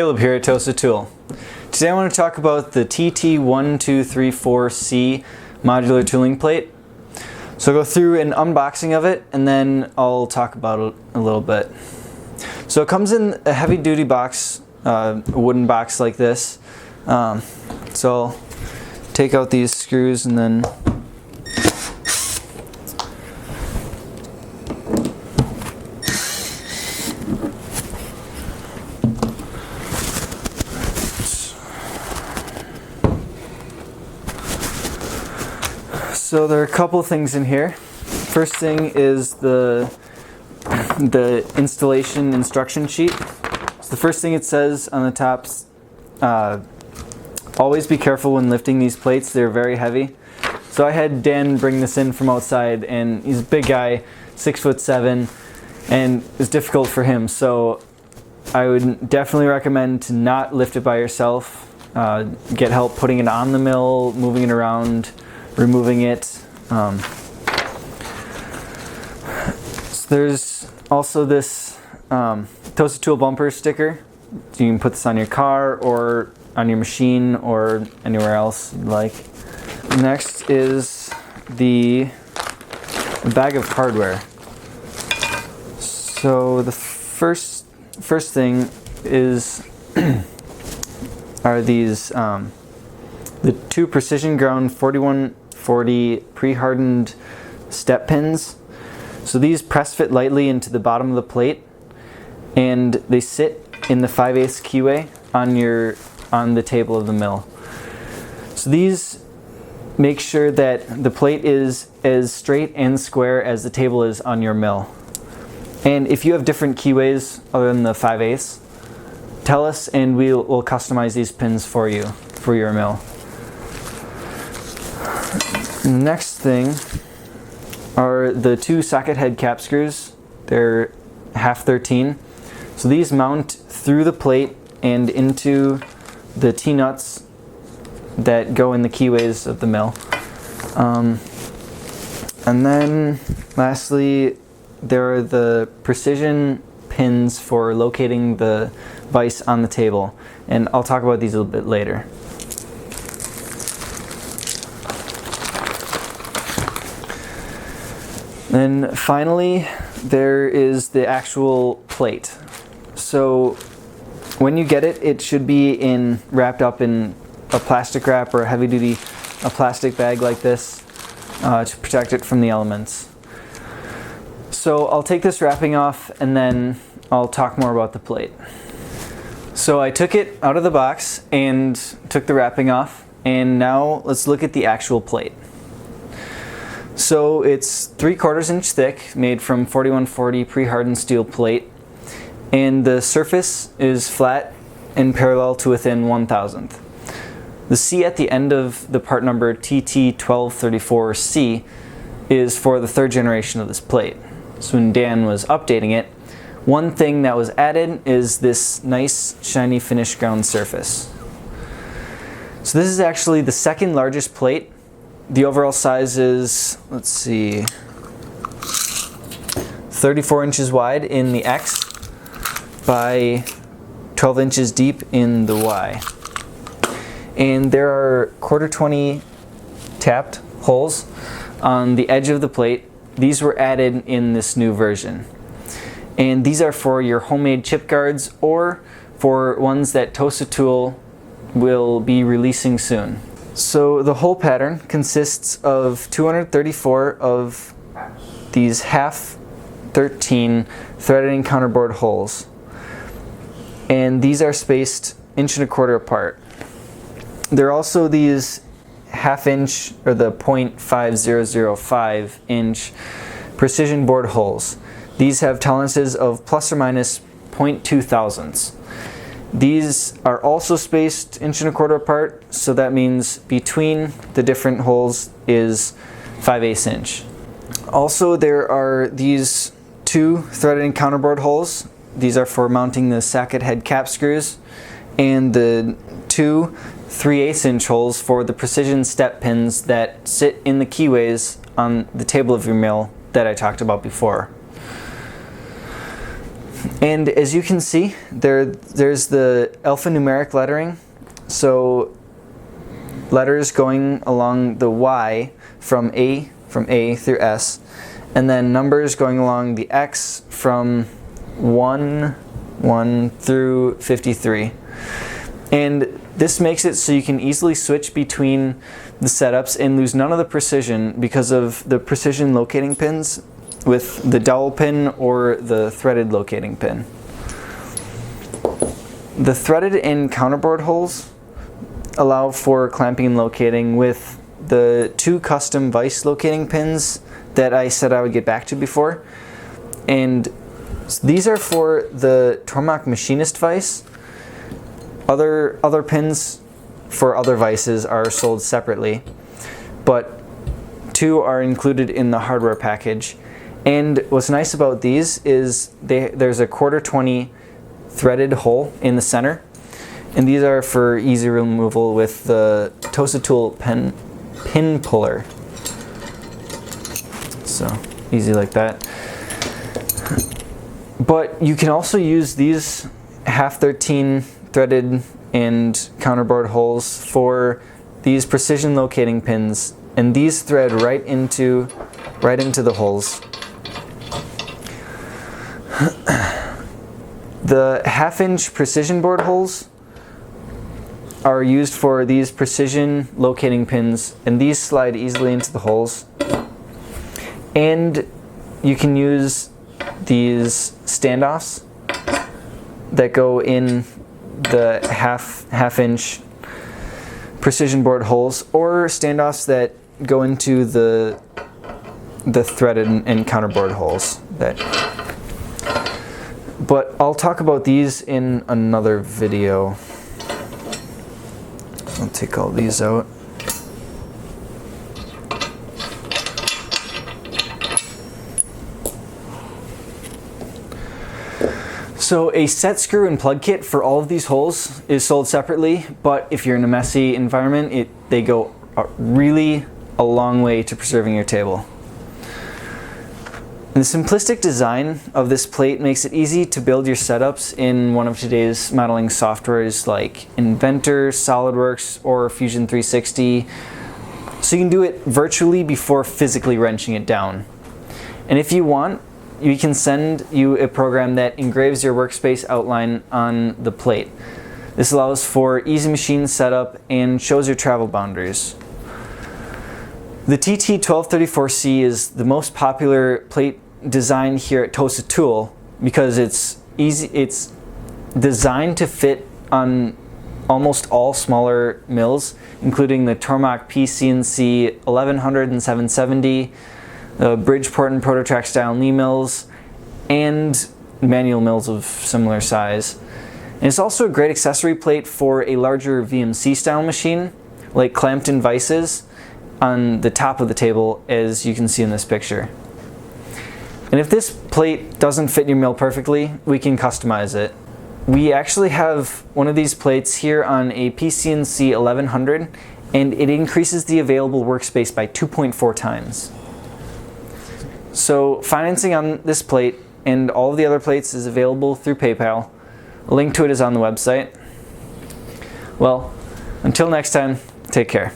Caleb here at Tosa Tool. Today I want to talk about the TT1234C modular tooling plate. So I'll go through an unboxing of it and then I'll talk about it a little bit. So it comes in a heavy duty box, a wooden box like this. So I'll take out these screws and then so there are a couple things in here. First thing is the installation instruction sheet. So the first thing it says on the top, always be careful when lifting these plates, they're very heavy. So I had Dan bring this in from outside, and he's a big guy, 6'7", and it's difficult for him. So I would definitely recommend to not lift it by yourself. Get help putting it on the mill, moving it around, removing it. So there's also this Tosa Tool bumper sticker. So you can put this on your car or on your machine or anywhere else you'd like. Next is the bag of hardware. So the first thing is are these the two precision ground 4140 pre-hardened step pins. So these press fit lightly into the bottom of the plate, and they sit in the 5/8 keyway on the table of the mill. So these make sure that the plate is as straight and square as the table is on your mill. And if you have different keyways other than the 5/8, tell us and we'll customize these pins for you for your mill. And the next thing are the two socket head cap screws. They're 1/2-13. So these mount through the plate and into the T-nuts that go in the keyways of the mill. And then lastly, there are the precision pins for locating the vise on the table. And I'll talk about these a little bit later. Then finally, there is the actual plate. So when you get it, it should be wrapped up in a plastic wrap or a heavy-duty plastic bag like this to protect it from the elements. So I'll take this wrapping off and then I'll talk more about the plate. So I took it out of the box and took the wrapping off, and now let's look at the actual plate. So it's 3/4 inch thick, made from 4140 pre-hardened steel plate, and the surface is flat and parallel to within 1/1000th. The C at the end of the part number TT1234C is for the 3rd generation of this plate. So when Dan was updating it, one thing that was added is this nice shiny finished ground surface. So this is actually the 2nd largest plate. The overall size is, let's see, 34 inches wide in the X by 12 inches deep in the Y. And there are 1/4-20 tapped holes on the edge of the plate. These were added in this new version. And these are for your homemade chip guards or for ones that Tosa Tool will be releasing soon. So the hole pattern consists of 234 of these 1/2-13 threaded and counterbore holes. And these are spaced 1.25 inches apart. There are also these 1/2 inch or the 0.5005 inch precision bored holes. These have tolerances of plus or minus 0.2 thousandths. These are also spaced 1.25 inches apart, so that means between the different holes is 5/8 inch. Also, there are these two threaded and counterbored holes. These are for mounting the socket head cap screws, and the two 3/8 inch holes for the precision step pins that sit in the keyways on the table of your mill that I talked about before. And as you can see, there's the alphanumeric lettering. So letters going along the Y from A through S, and then numbers going along the X from 1 through 53. And this makes it so you can easily switch between the setups and lose none of the precision because of the precision locating pins with the dowel pin or the threaded locating pin. The threaded and counterbore holes allow for clamping and locating with the 2 custom vise locating pins that I said I would get back to before. And these are for the Tormach machinist vise. Other pins for other vices are sold separately, but 2 are included in the hardware package. And what's nice about these is there's a 1/4-20 threaded hole in the center, and these are for easy removal with the Tosa tool pin puller. So easy like that. But you can also use these 1/2-13 threaded and counterbore holes for these precision locating pins, and these thread right into the holes. The 1/2-inch precision board holes are used for these precision locating pins, and these slide easily into the holes. And you can use these standoffs that go in the half-inch precision board holes, or standoffs that go into the threaded and counterboard holes. But I'll talk about these in another video. I'll take all these out. So a set screw and plug kit for all of these holes is sold separately, but if you're in a messy environment, they go really a long way to preserving your table. And the simplistic design of this plate makes it easy to build your setups in one of today's modeling softwares like Inventor, SolidWorks, or Fusion 360. So you can do it virtually before physically wrenching it down. And if you want, we can send you a program that engraves your workspace outline on the plate. This allows for easy machine setup and shows your travel boundaries. The TT1234C is the most popular plate design here at Tosa Tool because it's designed to fit on almost all smaller mills, including the Tormach PCNC 1100 and 770, Bridgeport and Bridgeport Style Knee Mills, and manual mills of similar size. And it's also a great accessory plate for a larger VMC style machine, like clamped-in vices on the top of the table, as you can see in this picture. And if this plate doesn't fit your mill perfectly, we can customize it. We actually have one of these plates here on a PCNC 1100, and it increases the available workspace by 2.4 times. So financing on this plate and all of the other plates is available through PayPal. A link to it is on the website. Well, until next time, take care.